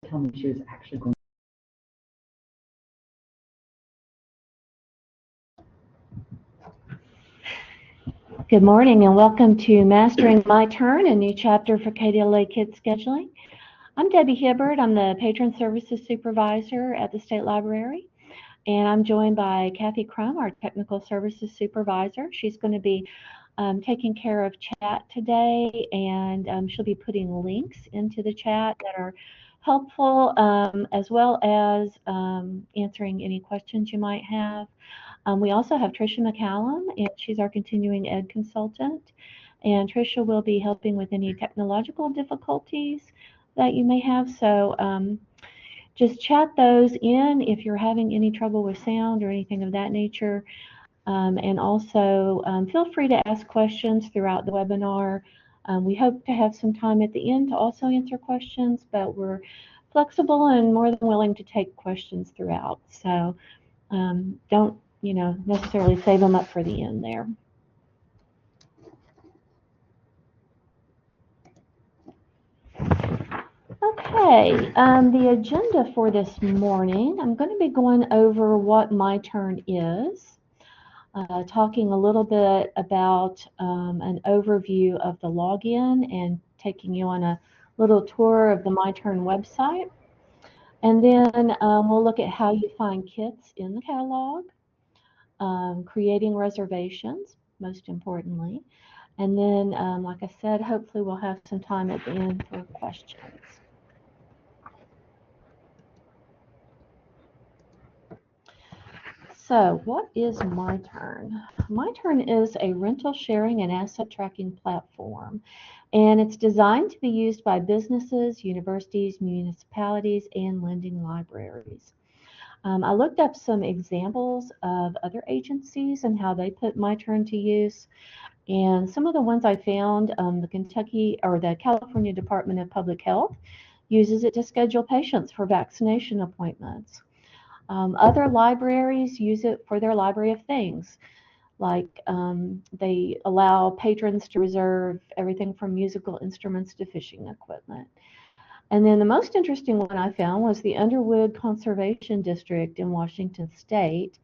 tell me she was actually going. Good morning and welcome to Mastering My Turn, a new chapter for KDLA Kids Scheduling. I'm Debbie Hibbard. I'm the Patron Services Supervisor at the State Library, and I'm joined by Kathy Crum, our Technical Services Supervisor. She's going to be taking care of chat today, and she'll be putting links into the chat that are helpful, as well as answering any questions you might have. We also have Tricia McCallum, and she's our continuing ed consultant. And Tricia will be helping with any technological difficulties that you may have. So just chat those in if you're having any trouble with sound or anything of that nature. And also feel free to ask questions throughout the webinar. We hope to have some time at the end to also answer questions, but we're flexible and more than willing to take questions throughout. So don't necessarily save them up for the end there. Okay, the agenda for this morning, I'm going to be going over what myTurn is, talking a little bit about an overview of the login and taking you on a little tour of the myTurn website. And then we'll look at how you find kits in the catalog, creating reservations, most importantly. And then, like I said, hopefully we'll have some time at the end for questions. So what is myTurn? myTurn is a rental sharing and asset tracking platform, and it's designed to be used by businesses, universities, municipalities, and lending libraries. I looked up some examples of other agencies and how they put myTurn to use. And some of the ones I found, the California Department of Public Health uses it to schedule patients for vaccination appointments. Other libraries use it for their library of things, like they allow patrons to reserve everything from musical instruments to fishing equipment. And then the most interesting one I found was the Underwood Conservation District in Washington State.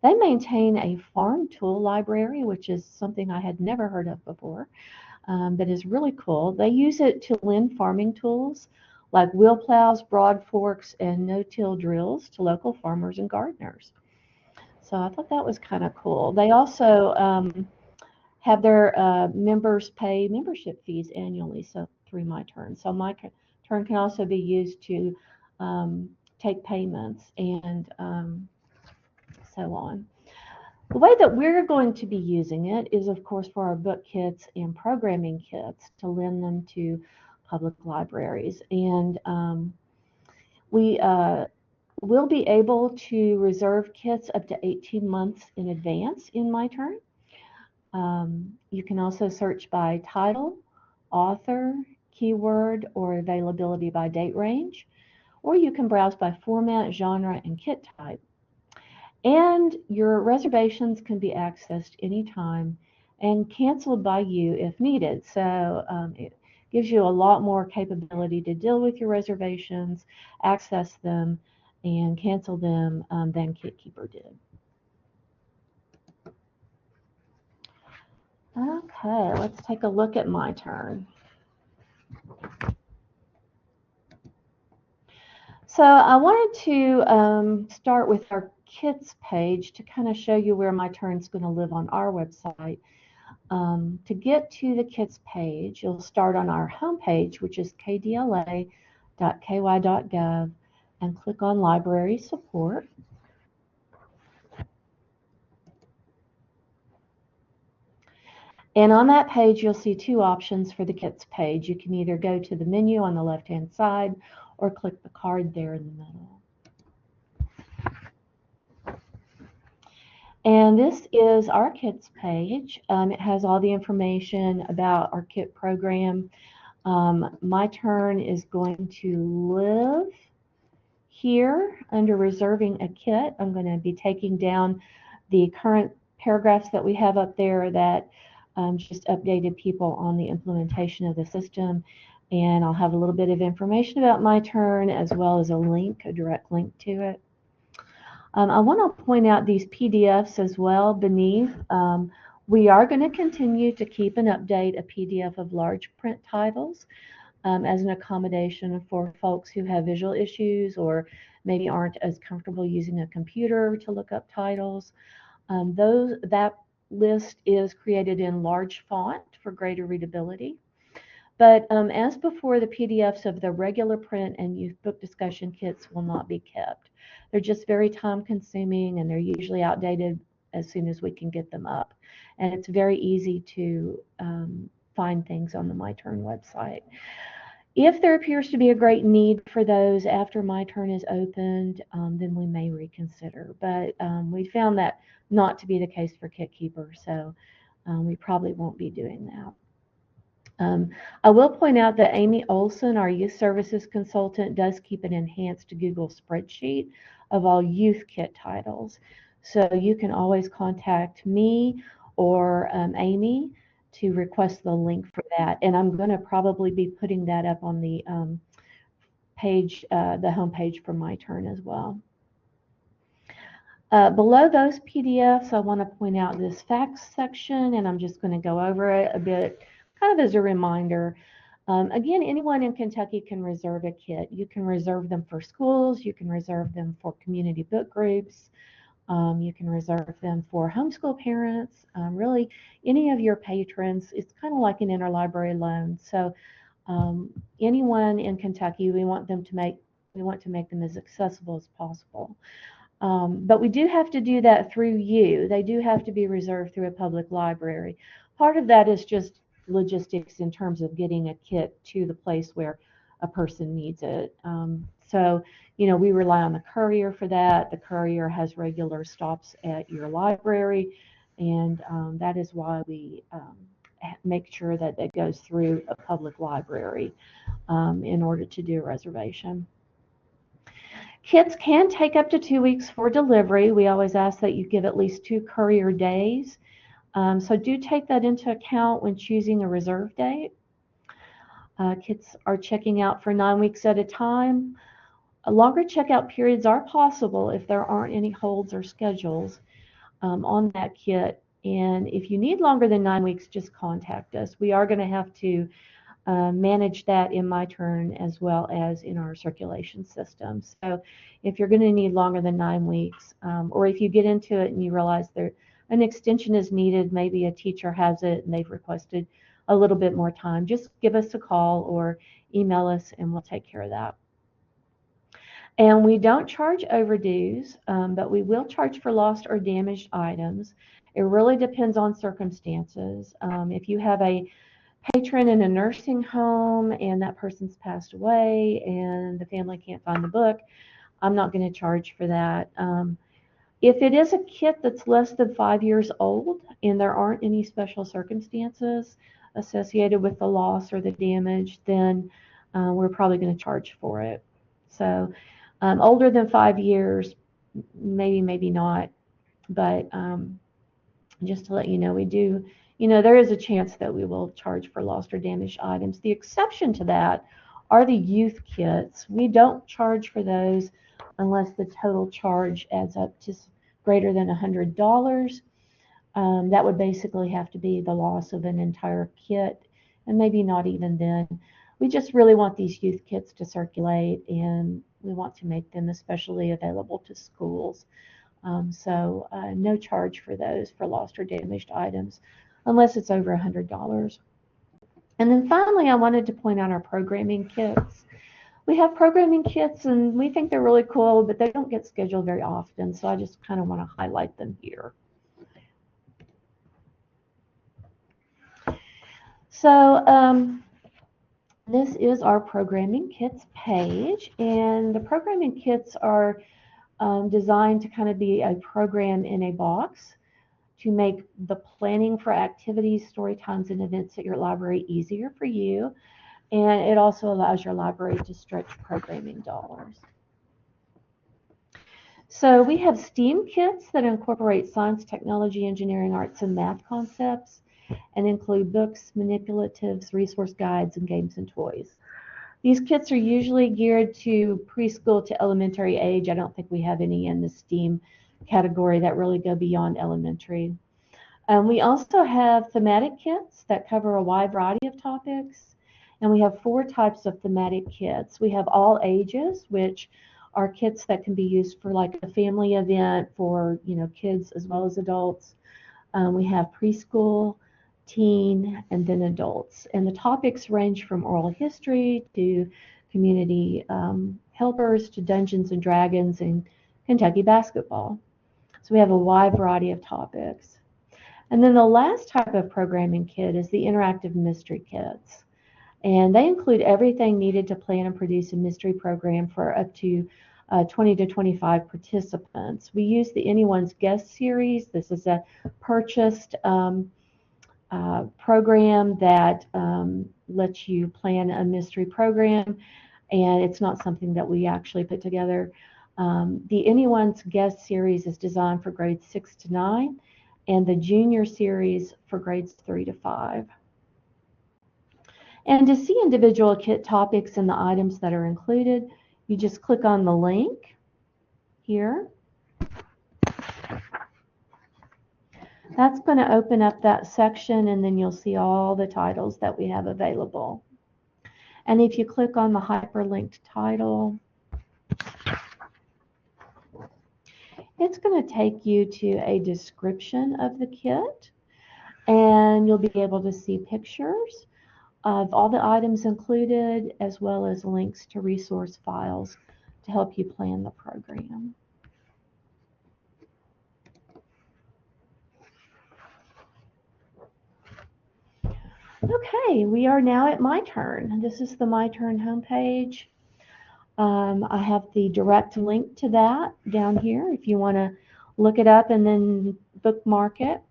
They maintain a farm tool library, which is something I had never heard of before, but is really cool. They use it to lend farming tools like wheel plows, broad forks, and no-till drills to local farmers and gardeners. So I thought that was kind of cool. They also have their members pay membership fees annually, so through myTurn. So myTurn can also be used to take payments and so on. The way that we're going to be using it is, of course, for our book kits and programming kits to lend them to public libraries. And we will be able to reserve kits up to 18 months in advance in myTurn. You can also search by title, author, keyword, or availability by date range, or you can browse by format, genre, and kit type. And your reservations can be accessed anytime and canceled by you if needed. So it gives you a lot more capability to deal with your reservations, access them, and cancel them than KitKeeper did. Okay, let's take a look at myTurn. So I wanted to start with our kits page to kind of show you where myTurn is going to live on our website. To get to the kits page, you'll start on our home page, which is kdla.ky.gov, and click on Library Support. And on that page, you'll see two options for the kits page. You can either go to the menu on the left-hand side or click the card there in the middle. And this is our kits page. It has all the information about our kit program. myTurn is going to live here under reserving a kit. I'm going to be taking down the current paragraphs that we have up there that just updated people on the implementation of the system. And I'll have a little bit of information about myTurn as well as a link, a direct link to it. I want to point out these PDFs as well beneath. We are going to continue to keep and update a PDF of large print titles as an accommodation for folks who have visual issues or maybe aren't as comfortable using a computer to look up titles. That list is created in large font for greater readability. But as before, the PDFs of the regular print and youth book discussion kits will not be kept. They're just very time consuming and they're usually outdated as soon as we can get them up. And it's very easy to find things on the myTurn website. If there appears to be a great need for those after myTurn is opened, then we may reconsider. But we found that not to be the case for KitKeeper, so we probably won't be doing that. I will point out that Amy Olson, our youth services consultant, does keep an enhanced Google spreadsheet of all youth kit titles. So you can always contact me or Amy to request the link for that. And I'm going to probably be putting that up on the page, the homepage for myTurn as well. Below those PDFs, I want to point out this facts section, and I'm just going to go over it a bit, kind of as a reminder. Again, anyone in Kentucky can reserve a kit. You can reserve them for schools, you can reserve them for community book groups, you can reserve them for homeschool parents, really any of your patrons. It's kind of like an interlibrary loan. So anyone in Kentucky, we want to make them as accessible as possible. But we do have to do that through you. They do have to be reserved through a public library. Part of that is just logistics in terms of getting a kit to the place where a person needs it. So, we rely on the courier for that. The courier has regular stops at your library, and that is why we make sure that it goes through a public library in order to do a reservation. Kits can take up to 2 weeks for delivery. We always ask that you give at least 2 courier days. So do take that into account when choosing a reserve date. Kits are checking out for 9 weeks at a time. Longer checkout periods are possible if there aren't any holds or schedules on that kit. And if you need longer than 9 weeks, just contact us. We are going to have to manage that in myTurn as well as in our circulation system. So if you're going to need longer than 9 weeks, or if you get into it and you realize an extension is needed, maybe a teacher has it and they've requested a little bit more time, just give us a call or email us and we'll take care of that. And we don't charge overdues, but we will charge for lost or damaged items. It really depends on circumstances. If you have a patron in a nursing home and that person's passed away and the family can't find the book, I'm not going to charge for that. If it is a kit that's less than 5 years old and there aren't any special circumstances associated with the loss or the damage, then we're probably going to charge for it. So older than 5 years, maybe not, but just to let you know, we do, there is a chance that we will charge for lost or damaged items. The exception to that are the youth kits. We don't charge for those unless the total charge adds up to greater than $100. That would basically have to be the loss of an entire kit, and maybe not even then. We just really want these youth kits to circulate, and we want to make them especially available to schools. So no charge for those for lost or damaged items unless it's over $100. And then finally, I wanted to point out our programming kits. We have programming kits and we think they're really cool, but they don't get scheduled very often. So I just kind of want to highlight them here. So this is our programming kits page, and the programming kits are designed to kind of be a program in a box to make the planning for activities, story times, and events at your library easier for you. And it also allows your library to stretch programming dollars. So we have STEAM kits that incorporate science, technology, engineering, arts, and math concepts. and include books, manipulatives, resource guides, and games and toys. These kits are usually geared to preschool to elementary age. I don't think we have any in the STEAM category that really go beyond elementary. We also have thematic kits that cover a wide variety of topics. And we have 4 types of thematic kits. We have all ages, which are kits that can be used for like a family event for, kids as well as adults. We have preschool, teen, and then adults. And the topics range from oral history to community helpers to Dungeons and Dragons and Kentucky basketball. So we have a wide variety of topics. And then the last type of programming kit is the interactive mystery kits. And they include everything needed to plan and produce a mystery program for up to 20 to 25 participants. We use the Anyone's Guest series. This is a purchased program that lets you plan a mystery program, and it's not something that we actually put together. The Anyone's Guest series is designed for grades 6 to 9, and the junior series for grades 3 to 5. And to see individual kit topics and the items that are included, you just click on the link here. That's going to open up that section, and then you'll see all the titles that we have available. And if you click on the hyperlinked title, it's going to take you to a description of the kit, and you'll be able to see pictures of all the items included, as well as links to resource files to help you plan the program. Okay, we are now at myTurn. This is the myTurn homepage. I have the direct link to that down here if you want to look it up and then bookmark it.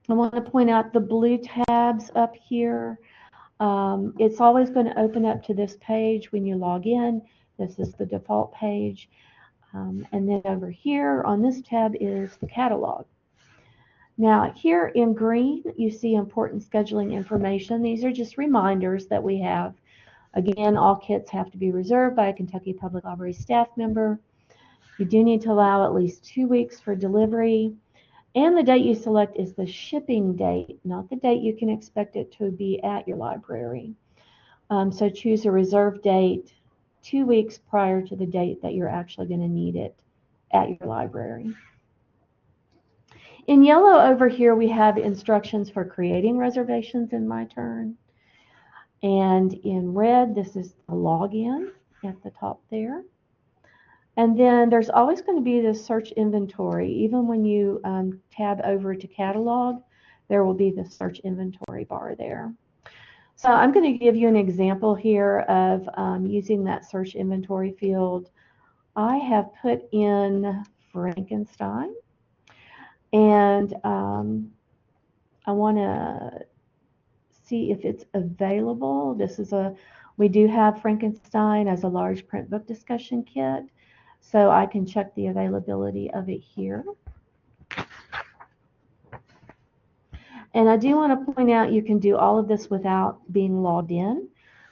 I want to point out the blue tabs up here. It's always going to open up to this page when you log in. This is the default page. And then over here on this tab is the catalog. Now here in green, you see important scheduling information. These are just reminders that we have. Again, all kits have to be reserved by a Kentucky Public Library staff member. You do need to allow at least 2 weeks for delivery. And the date you select is the shipping date, not the date you can expect it to be at your library. So choose a reserved date 2 weeks prior to the date that you're actually going to need it at your library. In yellow over here, we have instructions for creating reservations in myTurn. And in red, this is the login at the top there. And then there's always going to be this search inventory. Even when you tab over to catalog, there will be the search inventory bar there. So I'm going to give you an example here of using that search inventory field. I have put in Frankenstein, and I want to see if it's available. We do have Frankenstein as a large print book discussion kit. So I can check the availability of it here. And I do want to point out you can do all of this without being logged in.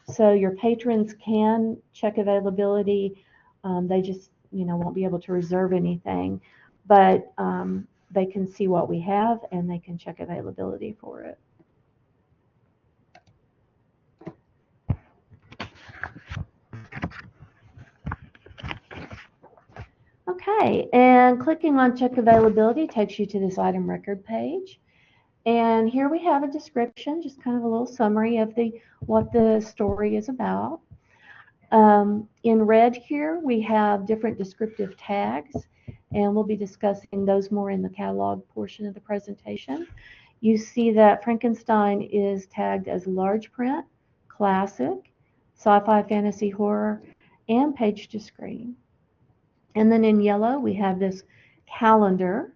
So your patrons can check availability. They just, won't be able to reserve anything, but they can see what we have and they can check availability for it. Okay, and clicking on check availability takes you to this item record page. And here we have a description, just kind of a little summary of what the story is about. In red here, we have different descriptive tags, and we'll be discussing those more in the catalog portion of the presentation. You see that Frankenstein is tagged as large print, classic, sci-fi, fantasy, horror, and page to screen. And then in yellow, we have this calendar,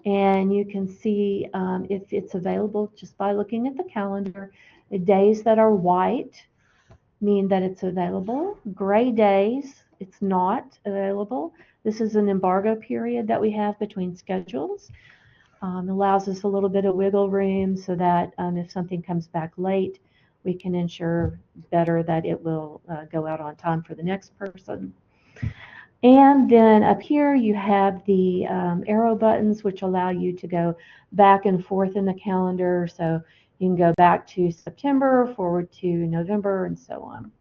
and you can see if it's available just by looking at the calendar. The days that are white mean that it's available. Gray days, it's not available. This is an embargo period that we have between schedules. Allows us a little bit of wiggle room so that if something comes back late, we can ensure better that it will go out on time for the next person. And then up here you have the arrow buttons, which allow you to go back and forth in the calendar. So you can go back to September, forward to November, and so on.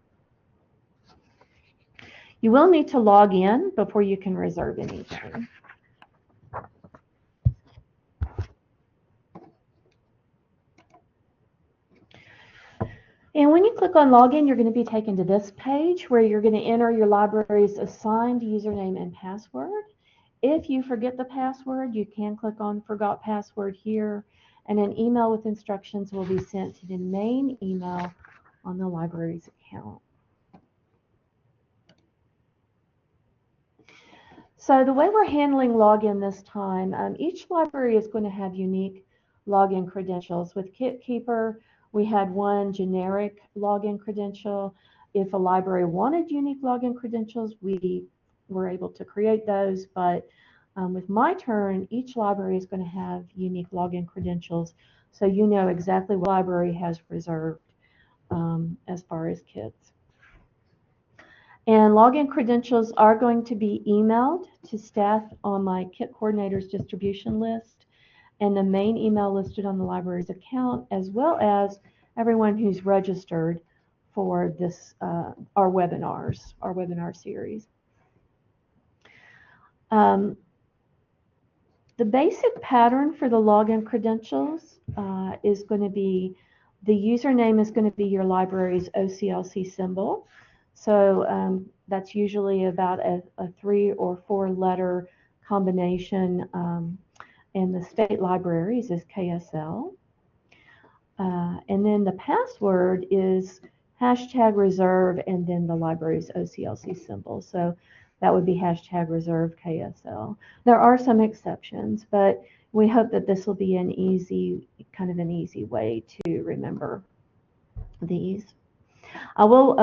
You will need to log in before you can reserve anything. And when you click on login, you're going to be taken to this page where you're going to enter your library's assigned username and password. If you forget the password, you can click on Forgot Password here, and an email with instructions will be sent to the main email on the library's account. So the way we're handling login this time, each library is going to have unique login credentials. With KitKeeper, we had one generic login credential. If a library wanted unique login credentials, we were able to create those, but with myTurn, each library is going to have unique login credentials, so you know exactly what library has reserved as far as kids. And login credentials are going to be emailed to staff on my KIT coordinator's distribution list and the main email listed on the library's account, as well as everyone who's registered for this our webinar series. The basic pattern for the login credentials is going to be, the username is going to be your library's OCLC symbol. So that's usually about a 3 or 4 letter combination, and the state libraries is KSL. And then the password is #reserve and then the library's OCLC symbol. So that would be #reserve KSL. There are some exceptions, but we hope that this will be an easy way to remember these. I will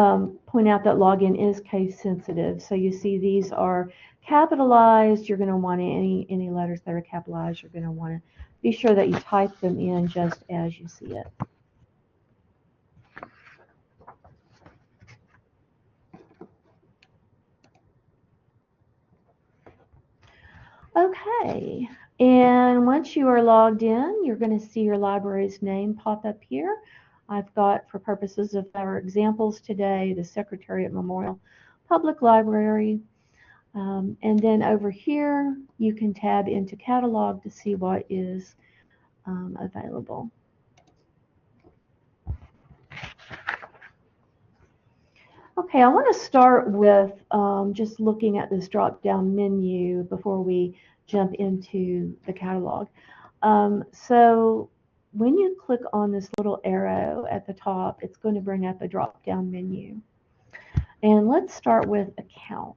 point out that login is case sensitive. So you see these are capitalized. You're going to want any letters that are capitalized, you're going to want to be sure that you type them in just as you see it. Okay, and once you are logged in, you're going to see your library's name pop up here. I've got, for purposes of our examples today, the Secretariat Memorial Public Library. And then over here, you can tab into Catalog to see what is available. Okay, I want to start with just looking at this drop-down menu before we jump into the catalog. So when you click on this little arrow at the top, it's going to bring up a drop-down menu. And let's start with Account.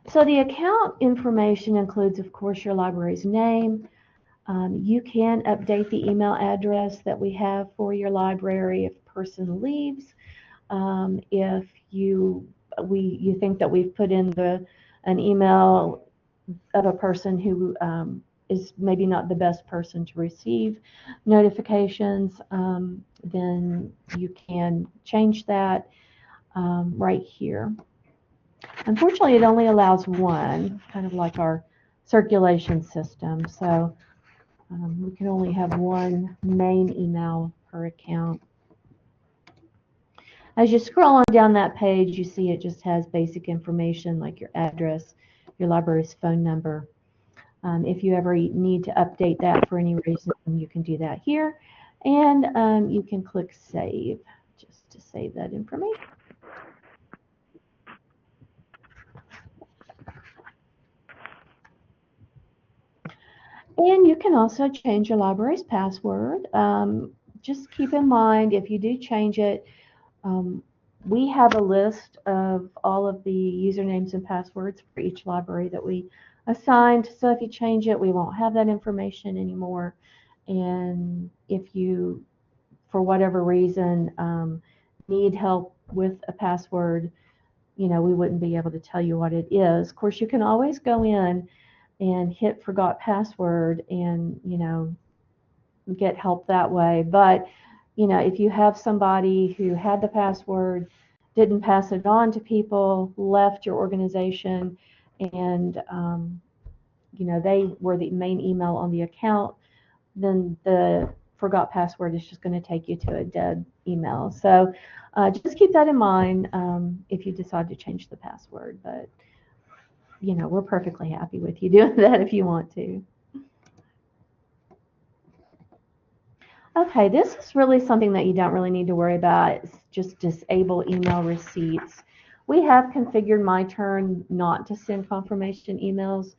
So the account information includes, of course, your library's name. You can update the email address that we have for your library if a person leaves. If you think that we've put in an email of a person who is maybe not the best person to receive notifications, then you can change that right here. Unfortunately, it only allows one, kind of like our circulation system. So we can only have one main email per account. As you scroll on down that page, you see it just has basic information like your address, your library's phone number. If you ever need to update that for any reason, you can do that here. And you can click Save just to save that information. And you can also change your library's password. Just keep in mind, if you do change it, we have a list of all of the usernames and passwords for each library that we assigned. So if you change it, we won't have that information anymore. And if you for whatever reason, need help with a password, we wouldn't be able to tell you what it is. Of course, you can always go in and hit forgot password and, get help that way. But, if you have somebody who had the password, didn't pass it on to people, left your organization, and, they were the main email on the account, then the forgot password is just going to take you to a dead email. So just keep that in mind if you decide to change the password. But, we're perfectly happy with you doing that if you want to. Okay, this is really something that you don't really need to worry about. It's just disable email receipts. We have configured myTurn not to send confirmation emails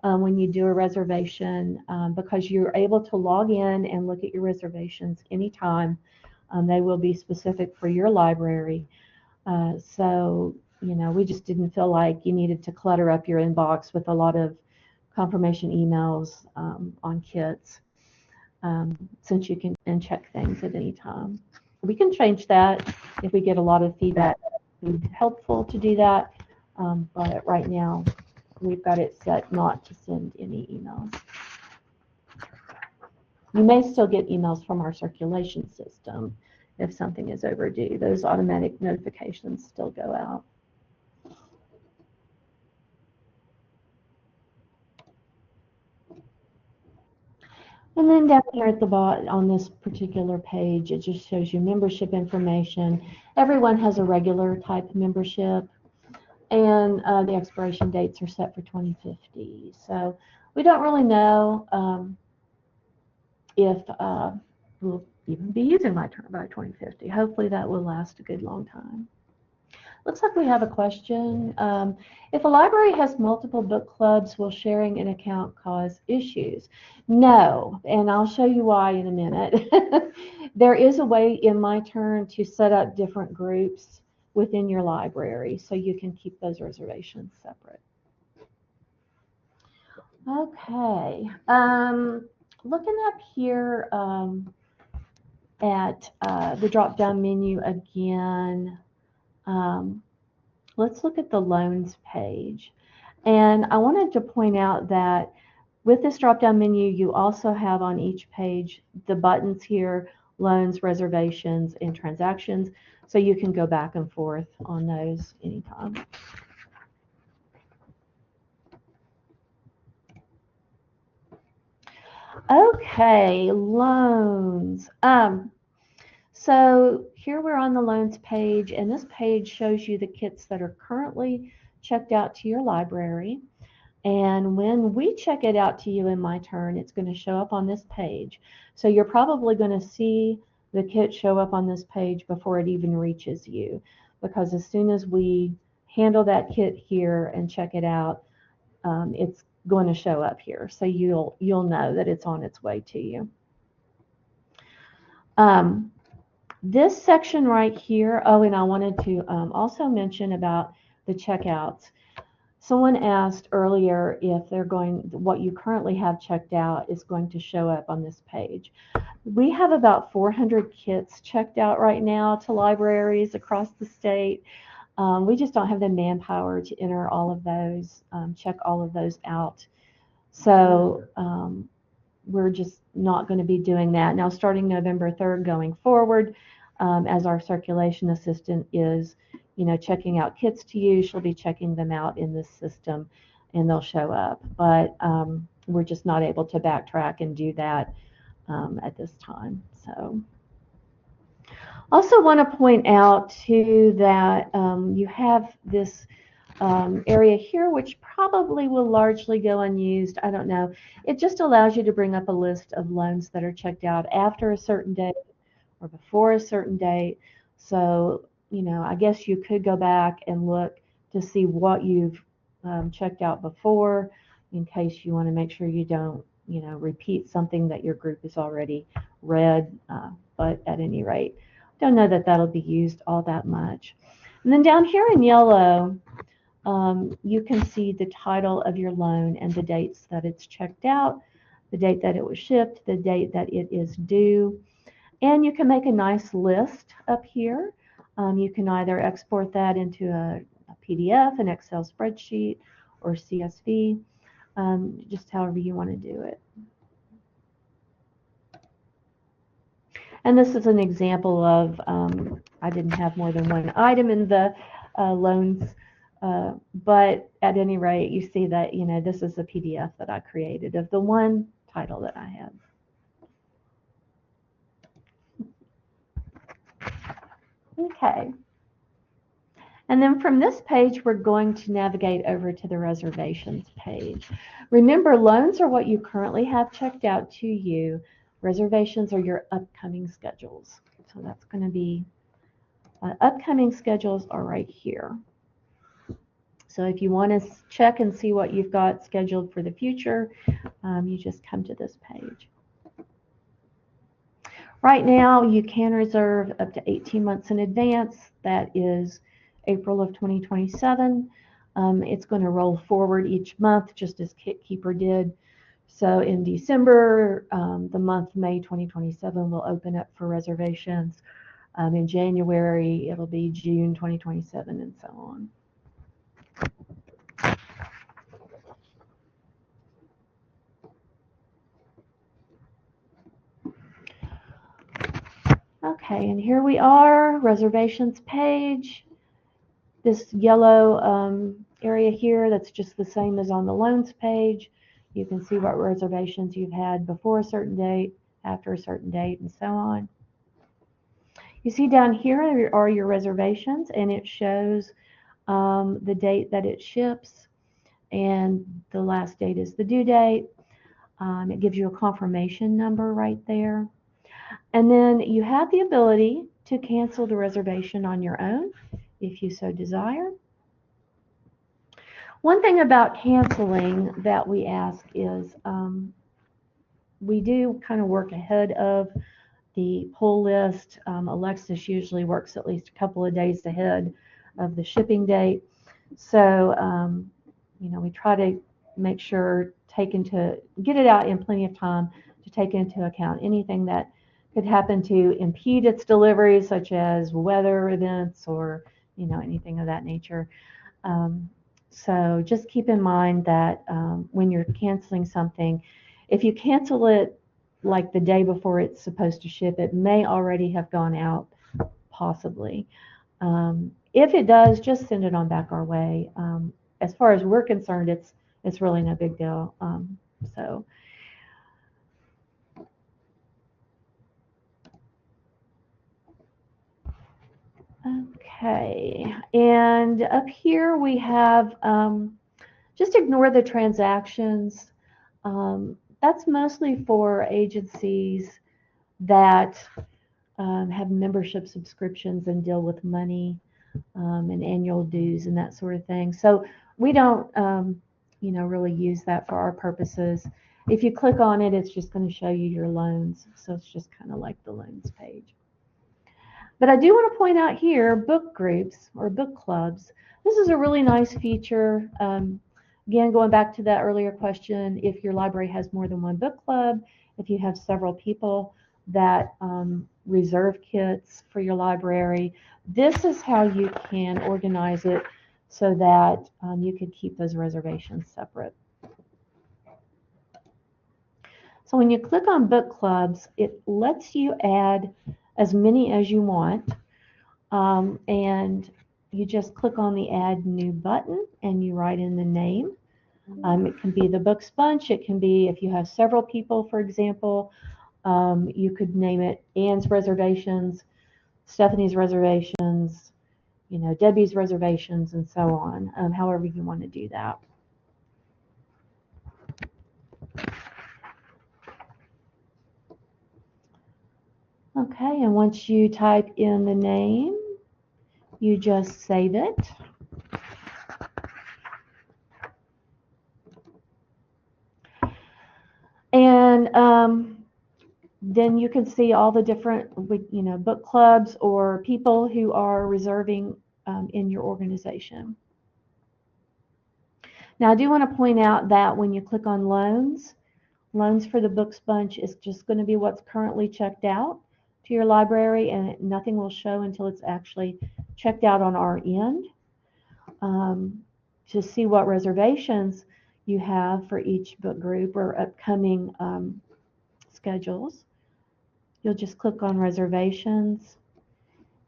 when you do a reservation because you're able to log in and look at your reservations anytime. They will be specific for your library. So, we just didn't feel like you needed to clutter up your inbox with a lot of confirmation emails on kits. Since you can check things at any time. We can change that if we get a lot of feedback. It's helpful to do that, but right now we've got it set not to send any emails. You may still get emails from our circulation system if something is overdue. Those automatic notifications still go out. And then down here at the bottom on this particular page, it just shows you membership information. Everyone has a regular type membership, and the expiration dates are set for 2050. So we don't really know if we'll even be using myTurn by 2050. Hopefully that will last a good long time. Looks like we have a question. If a library has multiple book clubs, will sharing an account cause issues? No, and I'll show you why in a minute. There is a way in myTurn to set up different groups within your library, so you can keep those reservations separate. Okay, looking up here at the drop-down menu again. Let's look at the loans page. And I wanted to point out that with this drop-down menu, you also have on each page the buttons here, loans, reservations, and transactions. So you can go back and forth on those anytime. Okay, loans. So here we're on the loans page, and this page shows you the kits that are currently checked out to your library. And when we check it out to you in myTurn, it's going to show up on this page. So you're probably going to see the kit show up on this page before it even reaches you, because as soon as we handle that kit here and check it out, it's going to show up here. So you'll know that it's on its way to you. This section right here, oh, and I wanted to also mention about the checkouts. Someone asked earlier if what you currently have checked out is going to show up on this page. We have about 400 kits checked out right now to libraries across the state. We just don't have the manpower to enter all of those, check all of those out. So we're just not going to be doing that. Now, starting November 3rd going forward, as our circulation assistant is, checking out kits to you, she'll be checking them out in this system and they'll show up. But we're just not able to backtrack and do that at this time. So also want to point out too that you have this area here, which probably will largely go unused. I don't know. It just allows you to bring up a list of loans that are checked out after a certain date or before a certain date. So, I guess you could go back and look to see what you've checked out before, in case you want to make sure you don't, repeat something that your group has already read. But at any rate, don't know that that'll be used all that much. And then down here in yellow, you can see the title of your loan and the dates that it's checked out, the date that it was shipped, the date that it is due. And you can make a nice list up here. You can either export that into a PDF, an Excel spreadsheet, or CSV, just however you want to do it. And this is an example of, I didn't have more than one item in the loans, but at any rate, you see that, this is a PDF that I created of the one title that I had. Okay. And then from this page, we're going to navigate over to the reservations page. Remember, loans are what you currently have checked out to you. Reservations are your upcoming schedules. So that's going to be, upcoming schedules are right here. So if you want to check and see what you've got scheduled for the future, you just come to this page. Right now, you can reserve up to 18 months in advance. That is April of 2027. It's going to roll forward each month, just as KitKeeper did. So in December, the month May 2027 will open up for reservations. In January, it'll be June 2027, and so on. Okay, and here we are, reservations page. This yellow area here, that's just the same as on the loans page. You can see what reservations you've had before a certain date, after a certain date, and so on. You see down here are your reservations, and it shows the date that it ships, and the last date is the due date. It gives you a confirmation number right there. And then you have the ability to cancel the reservation on your own if you so desire. One thing about canceling that we ask is we do kind of work ahead of the pull list. Alexis usually works at least a couple of days ahead of the shipping date. So, we try to make sure get it out in plenty of time to take into account anything that could happen to impede its delivery, such as weather events or, anything of that nature. So just keep in mind that when you're canceling something, if you cancel it like the day before it's supposed to ship, it may already have gone out, possibly. If it does, just send it on back our way. As far as we're concerned, it's really no big deal. Okay, and up here we have, just ignore the transactions. That's mostly for agencies that have membership subscriptions and deal with money and annual dues and that sort of thing. So we don't, really use that for our purposes. If you click on it, it's just going to show you your loans. So it's just kind of like the loans page. But I do want to point out here, book groups or book clubs. This is a really nice feature. Again, going back to that earlier question, if your library has more than one book club, if you have several people that reserve kits for your library, this is how you can organize it so that you can keep those reservations separate. So when you click on book clubs, it lets you add as many as you want, and you just click on the add new button and you write in the name. It can be the Books Bunch. It can be, if you have several people, for example, you could name it Anne's Reservations, Stephanie's Reservations, Debbie's Reservations, and so on, however you want to do that. Okay, and once you type in the name, you just save it. And then you can see all the different, book clubs or people who are reserving in your organization. Now, I do want to point out that when you click on loans for the Books Bunch is just going to be what's currently checked out to your library, and nothing will show until it's actually checked out on our end to see what reservations you have for each book group or upcoming schedules. You'll just click on reservations,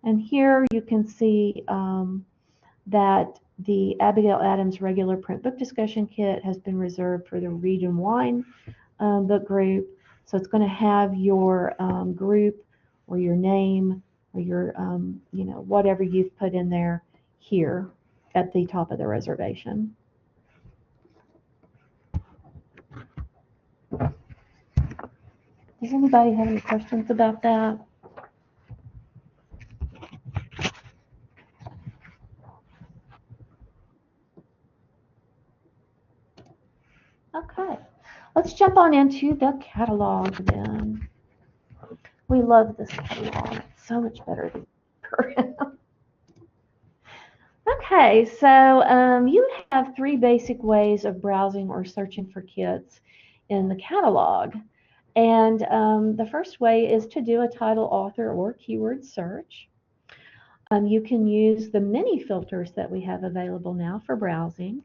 and here you can see that the Abigail Adams regular print book discussion kit has been reserved for the Read and Wine book group. So it's going to have your group or your name or your, whatever you've put in there here at the top of the reservation. Does anybody have any questions about that? Okay, let's jump on into the catalog then. We love this catalog. It's so much better than print. Okay, so you have three basic ways of browsing or searching for kits in the catalog. And the first way is to do a title, author, or keyword search. You can use the many filters that we have available now for browsing.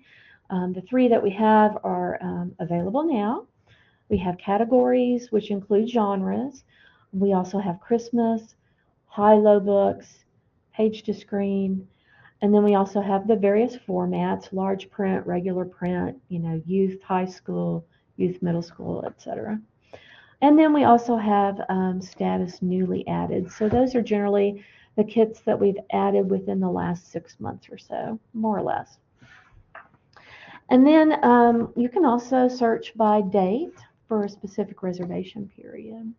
The three that we have are available now. We have categories, which include genres. We also have Christmas, high-low books, page to screen, and then we also have the various formats: large print, regular print, youth, high school, youth, middle school, etc. And then we also have status newly added. So those are generally the kits that we've added within the last 6 months or so, more or less. And then you can also search by date for a specific reservation period.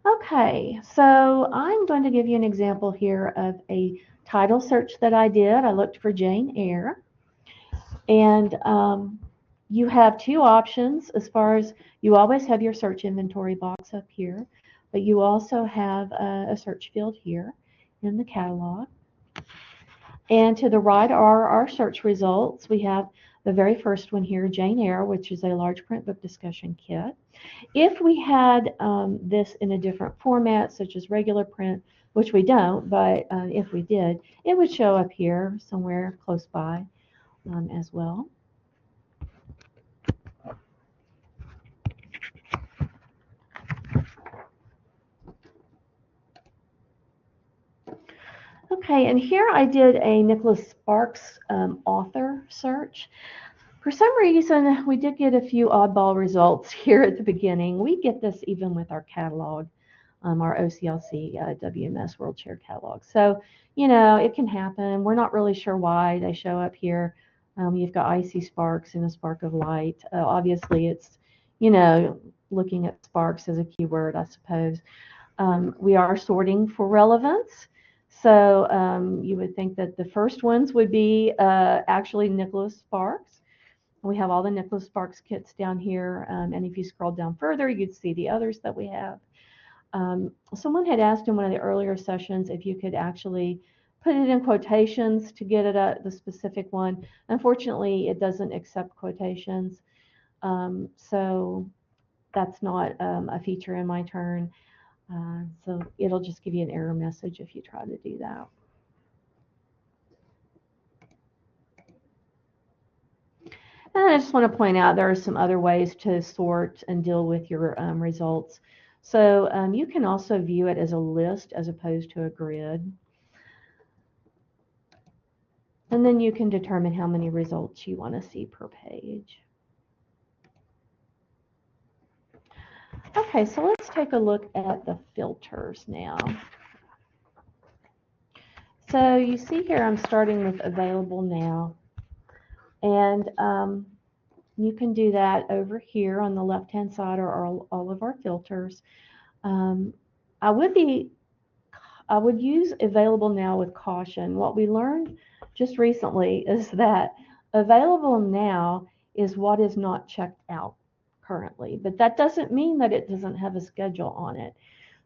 Okay, so I'm going to give you an example here of a title search that I did. I looked for Jane Eyre. And you have two options as far as you always have your search inventory box up here, but you also have a search field here in the catalog. And to the right are our search results. We have the very first one here, Jane Eyre, which is a large print book discussion kit. If we had this in a different format, such as regular print, which we don't, but if we did, it would show up here somewhere close by as well. Okay, and here I did a Nicholas Sparks author search. For some reason, we did get a few oddball results here at the beginning. We get this even with our catalog, our OCLC WMS World Chair catalog. So, it can happen. We're not really sure why they show up here. You've got icy sparks and a spark of light. Obviously, it's, looking at sparks as a keyword, I suppose. We are sorting for relevance. So you would think that the first ones would be actually Nicholas Sparks. We have all the Nicholas Sparks kits down here. And if you scroll down further, you'd see the others that we have. Someone had asked in one of the earlier sessions if you could actually put it in quotations to get it at the specific one. Unfortunately, it doesn't accept quotations. So that's not a feature in myTurn. So it'll just give you an error message if you try to do that. And I just want to point out there are some other ways to sort and deal with your results. So you can also view it as a list as opposed to a grid. And then you can determine how many results you want to see per page. Okay, so let's take a look at the filters now. So you see here I'm starting with available now. And you can do that over here on the left-hand side are all of our filters. I would use available now with caution. What we learned just recently is that available now is what is not checked out currently, but that doesn't mean that it doesn't have a schedule on it.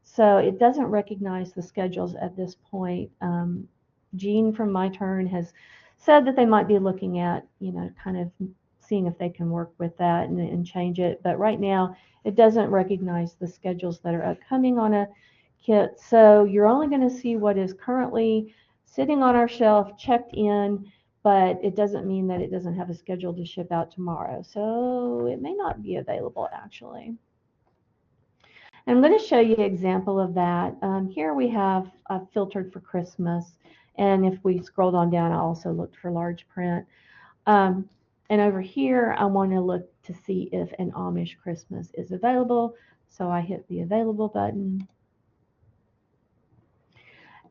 So it doesn't recognize the schedules at this point. Jean from myTurn has said that they might be looking at, kind of seeing if they can work with that and change it. But right now, it doesn't recognize the schedules that are upcoming on a kit. So you're only going to see what is currently sitting on our shelf, checked in, but it doesn't mean that it doesn't have a schedule to ship out tomorrow. So it may not be available actually. I'm going to show you an example of that. Here we have filtered for Christmas. And if we scrolled on down, I also looked for large print. And over here, I want to look to see if an Amish Christmas is available. So I hit the available button.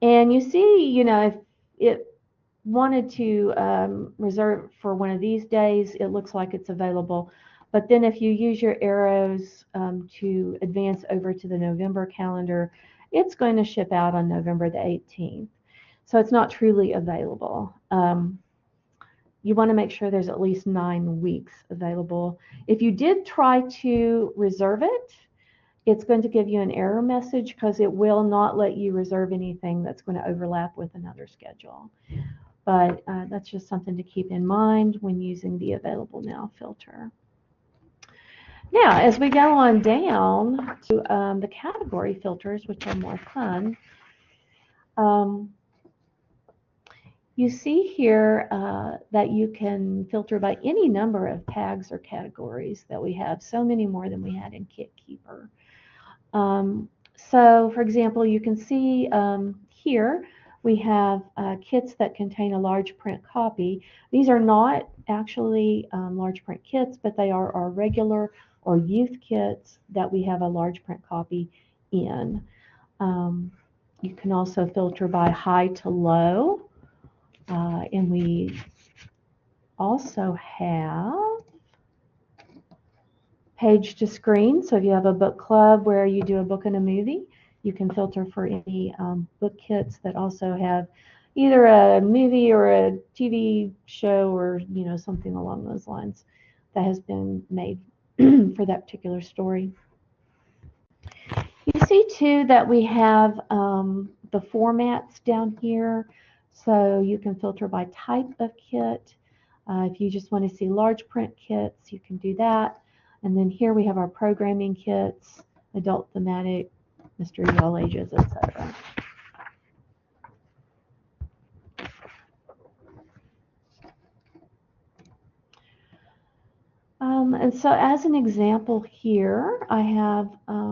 And you see, you know, if it wanted to reserve for one of these days, it looks like it's available. But then if you use your arrows to advance over to the November calendar, it's going to ship out on November the 18th. So it's not truly available. You want to make sure there's at least 9 weeks available. If you did try to reserve it, it's going to give you an error message because it will not let you reserve anything that's going to overlap with another schedule. But that's just something to keep in mind when using the Available Now filter. Now, as we go on down to the category filters, which are more fun, you see here that you can filter by any number of tags or categories that we have, so many more than we had in Kit Keeper. So, for example, you can see here we have kits that contain a large print copy. These are not actually large print kits, but they are our regular or youth kits that we have a large print copy in. You can also filter by high to low, and we also have page to screen. So if you have a book club where you do a book and a movie, you can filter for any book kits that also have either a movie or a TV show or, you know, something along those lines that has been made for that particular story. You see too that we have the formats down here, so you can filter by type of kit. If you just want to see large print kits, you can do that. And then here we have our programming kits, adult thematic, mystery, all ages, etc. And so as an example here, I have, I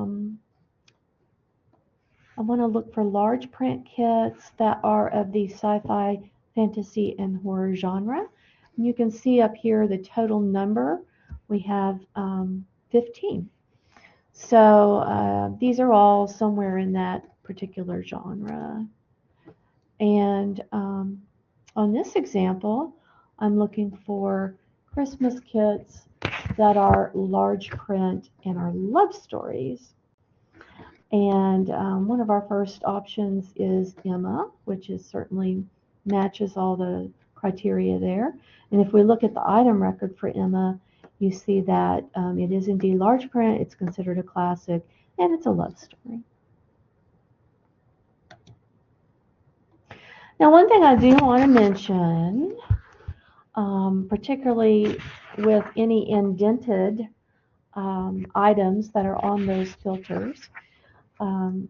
want to look for large print kits that are of the sci-fi, fantasy, and horror genre. And you can see up here the total number. We have 15. So these are all somewhere in that particular genre. And on this example, I'm looking for Christmas kits that are large print and are love stories. And one of our first options is Emma, which is certainly matches all the criteria there. And if we look at the item record for Emma, you see that it is indeed large print, it's considered a classic, and it's a love story. Now, one thing I do want to mention, particularly with any indented items that are on those filters, and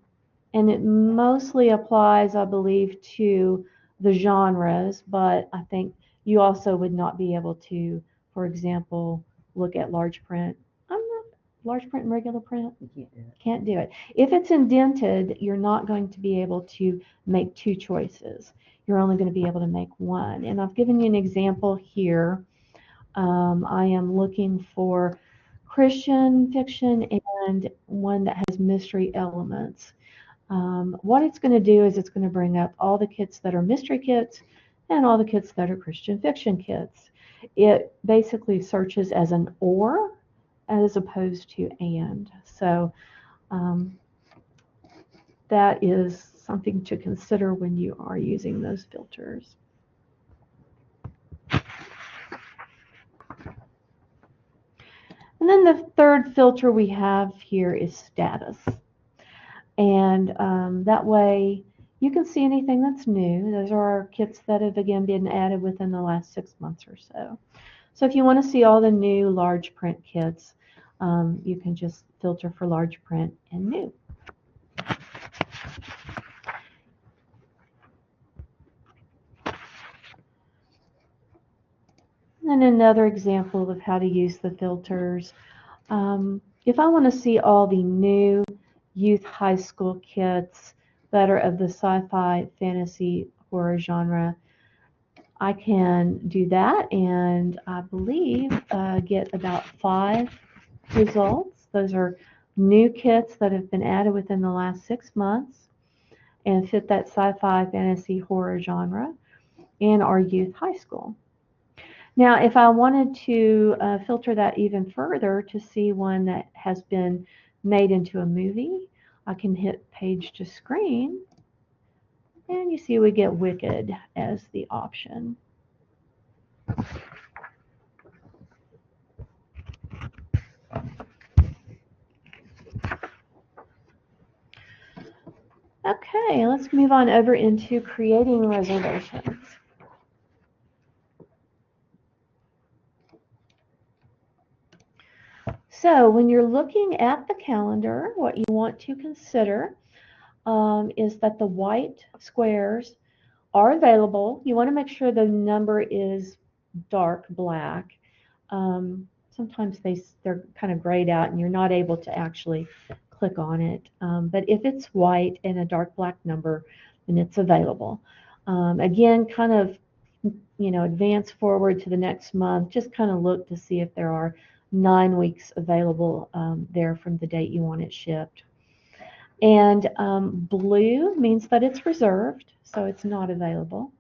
it mostly applies, I believe, to the genres, but I think you also would not be able to, for example, look at large print. Large print and regular print? You can't do it. Can't do it. If it's indented, you're not going to be able to make 2 choices. You're only going to be able to make 1. And I've given you an example here. I am looking for Christian fiction and one that has mystery elements. What it's going to do is it's going to bring up all the kits that are mystery kits and all the kits that are Christian fiction kits. It basically searches as an or as opposed to and. So that is something to consider when you are using those filters. And then the third filter we have here is status. And that way you can see anything that's new. Those are our kits that have, again, been added within the last 6 months or so. So if you want to see all the new large print kits, you can just filter for large print and new. And another example of how to use the filters. If I want to see all the new youth high school kits that are of the sci-fi, fantasy, horror genre, I can do that, and I believe get about 5 results. Those are new kits that have been added within the last 6 months and fit that sci-fi, fantasy, horror genre and our youth high school. Now, if I wanted to filter that even further to see one that has been made into a movie, I can hit page to screen, and you see we get Wicked as the option. Okay, let's move on over into creating reservations. So when you're looking at the calendar, what you want to consider is that the white squares are available. You want to make sure the number is dark black. Sometimes they're kind of grayed out and you're not able to actually click on it. But if it's white and a dark black number, then it's available. Again, kind of, advance forward to the next month. Just kind of look to see if there are 9 weeks available there from the date you want it shipped. And blue means that it's reserved, so it's not available.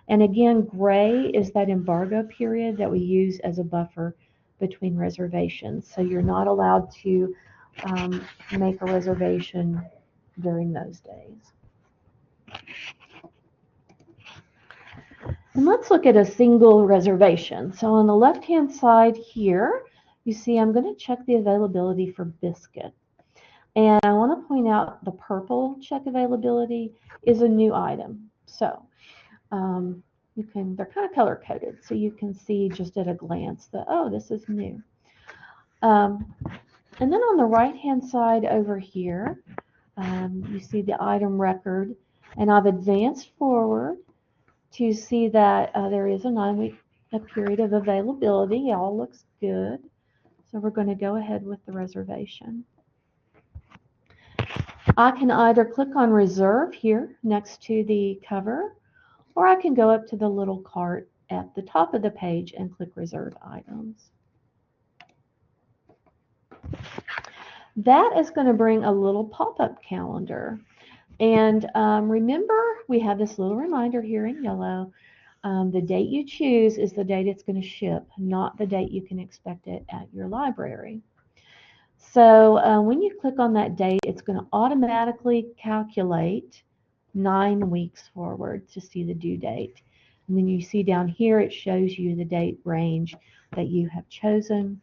And again, gray is that embargo period that we use as a buffer between reservations. So you're not allowed to make a reservation during those days. And let's look at a single reservation. So on the left-hand side here, you see I'm going to check the availability for biscuit. And I want to point out the purple check availability is a new item. So they're kind of color coded, so you can see just at a glance that, oh, this is new. And then on the right-hand side over here, you see the item record, and I've advanced forward to see that there is a 9-week period of availability. It all looks good. So we're going to go ahead with the reservation. I can either click on reserve here next to the cover, or I can go up to the little cart at the top of the page and click reserve items. That is going to bring a little pop-up calendar. And remember, we have this little reminder here in yellow. The date you choose is the date it's going to ship, not the date you can expect it at your library. So when you click on that date, it's going to automatically calculate 9 weeks forward to see the due date. And then you see down here, it shows you the date range that you have chosen.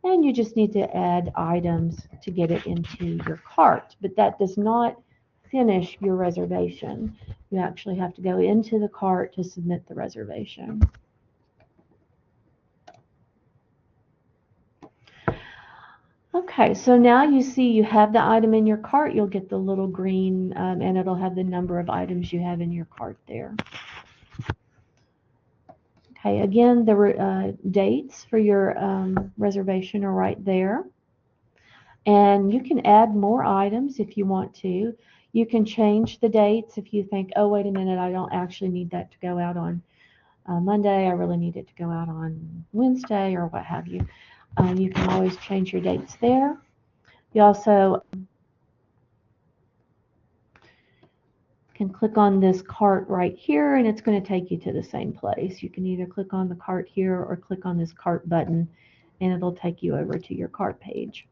And you just need to add items to get it into your cart. But that does not finish your reservation. You actually have to go into the cart to submit the reservation. Okay, so now you see you have the item in your cart. You'll get the little green, and it'll have the number of items you have in your cart there. Okay, again, the dates for your reservation are right there. And you can add more items if you want to. You can change the dates if you think, oh, wait a minute, I don't actually need that to go out on Monday. I really need it to go out on Wednesday or what have you. You can always change your dates there. You also can click on this cart right here, and it's going to take you to the same place. You can either click on the cart here or click on this cart button, and it'll take you over to your cart page.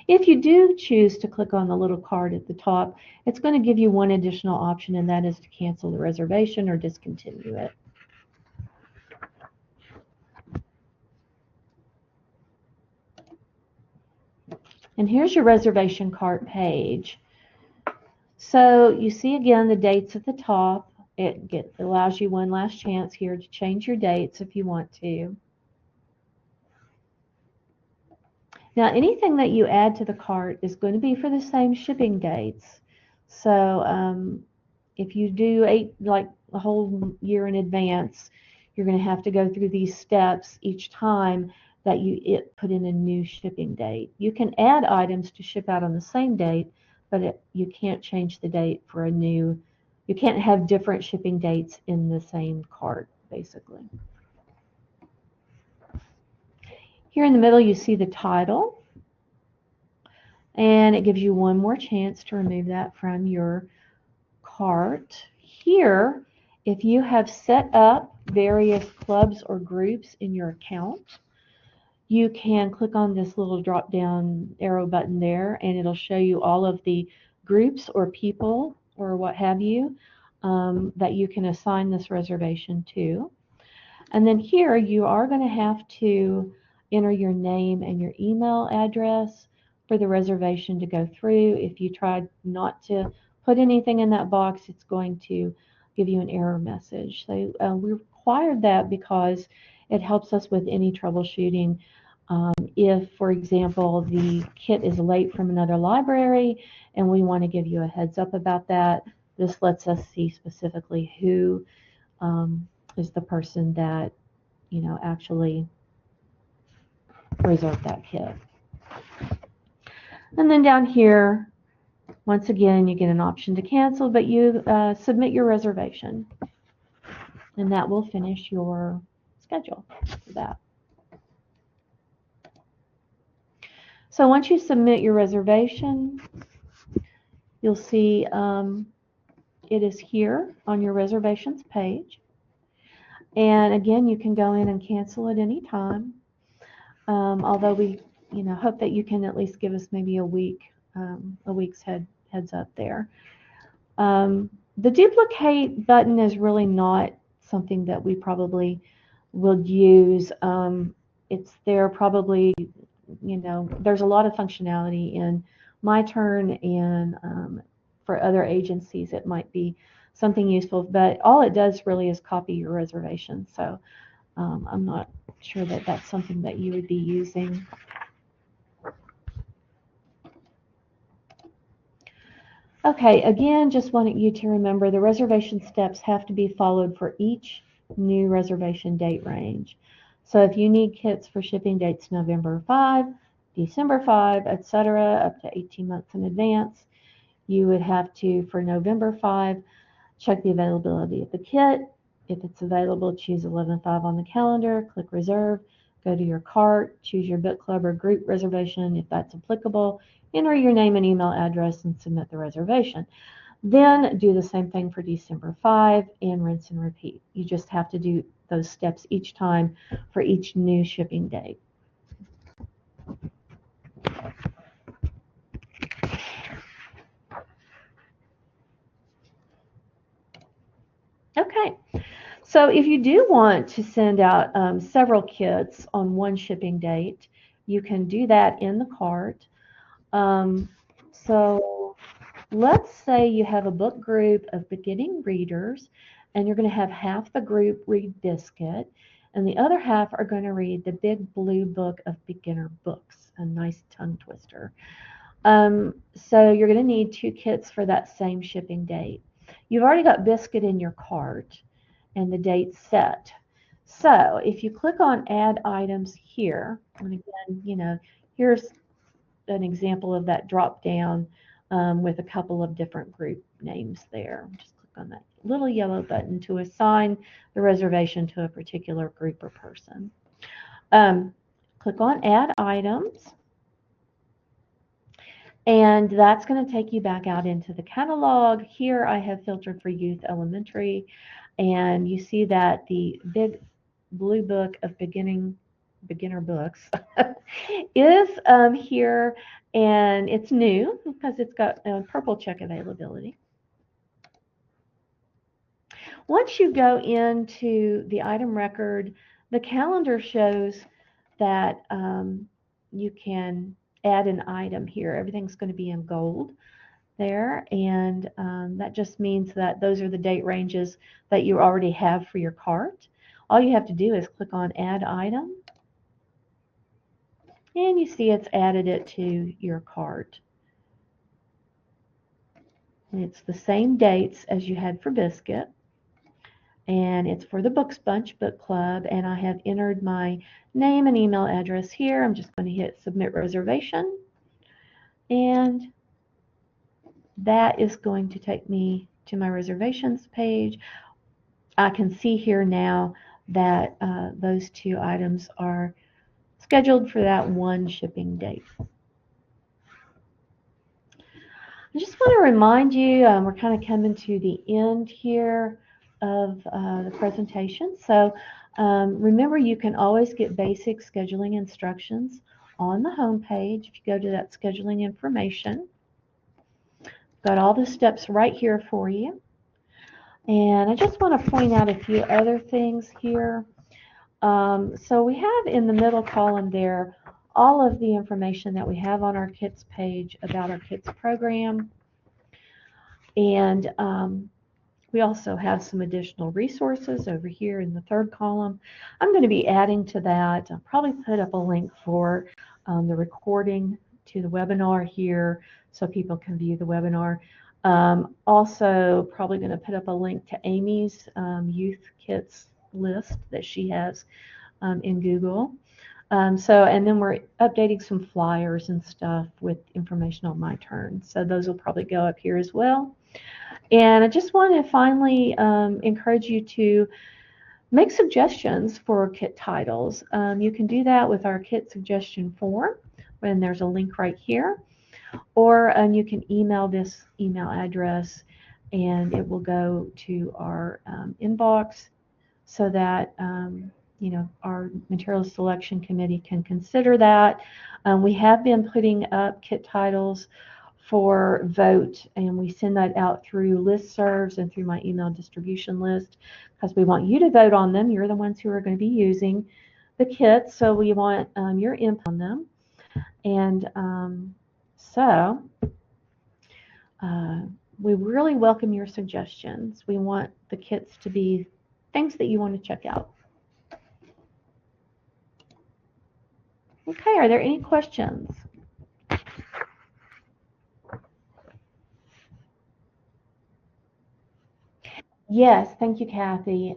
If you do choose to click on the little card at the top, it's going to give you one additional option, and that is to cancel the reservation or discontinue it. And here's your reservation cart page. So you see again the dates at the top. It allows you one last chance here to change your dates if you want to. Now anything that you add to the cart is going to be for the same shipping dates. So if you do like a whole year in advance, you're going to have to go through these steps each time that you put in a new shipping date. You can add items to ship out on the same date, but you can't change the date for a new, you can't have different shipping dates in the same cart, basically. Here in the middle, you see the title, and it gives you one more chance to remove that from your cart. Here, if you have set up various clubs or groups in your account, you can click on this little drop down arrow button there, and it'll show you all of the groups or people or what have you that you can assign this reservation to. And then here you are going to have to enter your name and your email address for the reservation to go through. If you try not to put anything in that box, it's going to give you an error message. So we required that because it helps us with any troubleshooting. If, for example, the kit is late from another library and we want to give you a heads up about that, this lets us see specifically who is the person that actually reserved that kit. And then down here, once again, you get an option to cancel, but you submit your reservation, and that will finish your schedule for that. So once you submit your reservation, you'll see it is here on your reservations page. And again, you can go in and cancel at any time. Although we, hope that you can at least give us maybe a week's heads up there. The duplicate button is really not something that we probably will use. It's there probably, there's a lot of functionality in myTurn, and for other agencies it might be something useful, but all it does really is copy your reservation. So I'm not sure that that's something that you would be using. Okay, again, just wanted you to remember the reservation steps have to be followed for each new reservation date range. So if you need kits for shipping dates November 5, December 5, etc., up to 18 months in advance, you would have to, for November 5, check the availability of the kit. If it's available, choose 11/5 on the calendar, click reserve, go to your cart, choose your book club or group reservation if that's applicable, enter your name and email address, and submit the reservation. Then do the same thing for December 5 and rinse and repeat. You just have to do those steps each time for each new shipping date. Okay, so if you do want to send out several kits on one shipping date, you can do that in the cart. So let's say you have a book group of beginning readers, and you're going to have half the group read Biscuit, and the other half are going to read the Big Blue Book of Beginner Books, a nice tongue twister. So you're going to need 2 kits for that same shipping date. You've already got Biscuit in your cart, and the date's set. So if you click on Add Items here, and again, here's an example of that drop down with a couple of different group names there. Just click on that little yellow button to assign the reservation to a particular group or person. Click on Add Items, and that's going to take you back out into the catalog. Here I have filtered for Youth Elementary, and you see that the Big Blue Book of Beginner Books is here, and it's new because it's got purple check availability. Once you go into the item record, the calendar shows that you can add an item here. Everything's going to be in gold. there, and that just means that those are the date ranges that you already have for your cart. All you have to do is click on Add Item, and you see it's added it to your cart. And it's the same dates as you had for Biscuit, and it's for the Books Bunch Book Club, and I have entered my name and email address here. I'm just going to hit Submit Reservation, and that is going to take me to my reservations page. I can see here now that those 2 items are scheduled for that one shipping date. I just want to remind you, we're kind of coming to the end here of the presentation. So remember, you can always get basic scheduling instructions on the home page. If you go to that scheduling information, got all the steps right here for you. And I just want to point out a few other things here. So we have in the middle column there all of the information that we have on our KITS page about our KITS program. And we also have some additional resources over here in the third column. I'm going to be adding to that. I'll probably put up a link for the recording to the webinar here so people can view the webinar. Also, probably going to put up a link to Amy's Youth Kits list that she has in Google. And then we're updating some flyers and stuff with information on myTurn. So those will probably go up here as well. And I just want to finally encourage you to make suggestions for kit titles. You can do that with our kit suggestion form, and there's a link right here. Or you can email this email address, and it will go to our inbox so that our materials selection committee can consider that. We have been putting up kit titles for vote, and we send that out through listservs and through my email distribution list because we want you to vote on them. You're the ones who are going to be using the kits, so we want your input on them. And we really welcome your suggestions. We want the kits to be things that you want to check out. Okay, are there any questions? Yes, thank you, Kathy.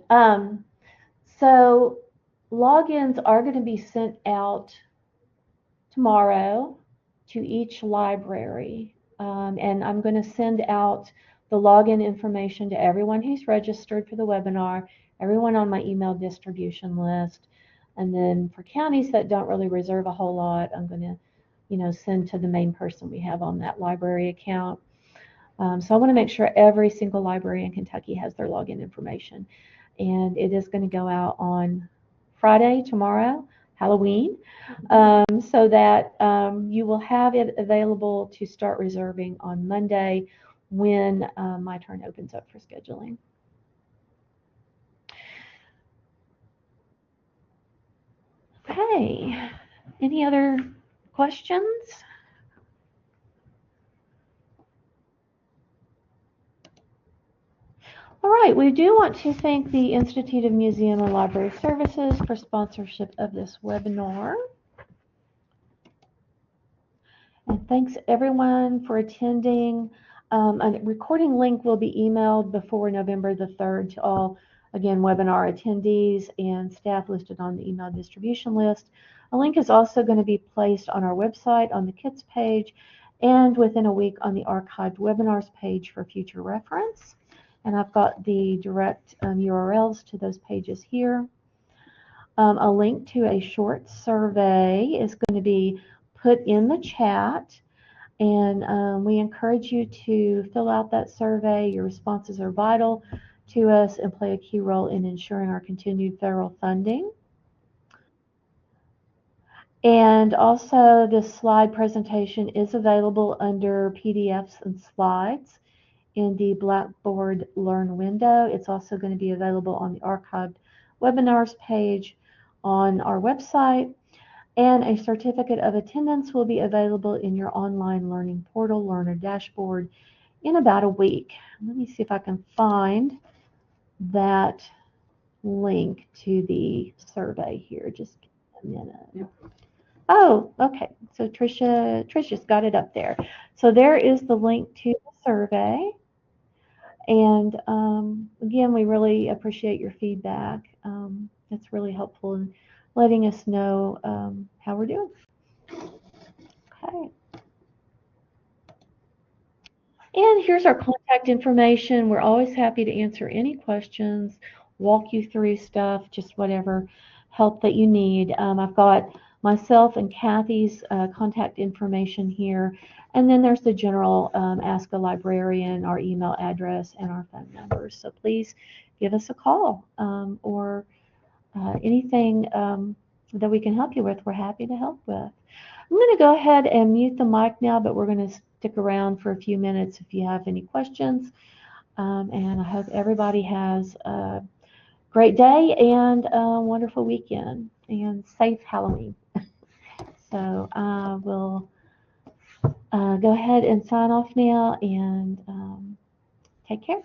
So logins are going to be sent out tomorrow to each library. And I'm going to send out the login information to everyone who's registered for the webinar, everyone on my email distribution list. And then for counties that don't really reserve a whole lot, I'm going to, send to the main person we have on that library account. So I want to make sure every single library in Kentucky has their login information. And it is going to go out on Friday, tomorrow, Halloween, so that you will have it available to start reserving on Monday when myTurn opens up for scheduling. Okay, any other questions? All right, we do want to thank the Institute of Museum and Library Services for sponsorship of this webinar. And thanks everyone for attending. A recording link will be emailed before November the 3rd to all, again, webinar attendees and staff listed on the email distribution list. A link is also going to be placed on our website on the KITS page and within a week on the archived webinars page for future reference. And I've got the direct URLs to those pages here. A link to a short survey is going to be put in the chat, and we encourage you to fill out that survey. Your responses are vital to us and play a key role in ensuring our continued federal funding. And also, this slide presentation is available under PDFs and slides in the Blackboard Learn window. It's also going to be available on the archived webinars page on our website. And a certificate of attendance will be available in your online learning portal, learner dashboard, in about a week. Let me see if I can find that link to the survey here. Just a minute. Yep. Oh, okay. So Trisha's got it up there. So there is the link to the survey. And again, we really appreciate your feedback. It's really helpful in letting us know how we're doing. Okay. And here's our contact information. We're always happy to answer any questions, walk you through stuff, just whatever help that you need. I've got myself and Kathy's contact information here. And then there's the general Ask a Librarian, our email address, and our phone numbers. So please give us a call or anything that we can help you with, we're happy to help with. I'm going to go ahead and mute the mic now, but we're going to stick around for a few minutes if you have any questions. And I hope everybody has a great day and a wonderful weekend and safe Halloween. So we'll go ahead and sign off now and take care.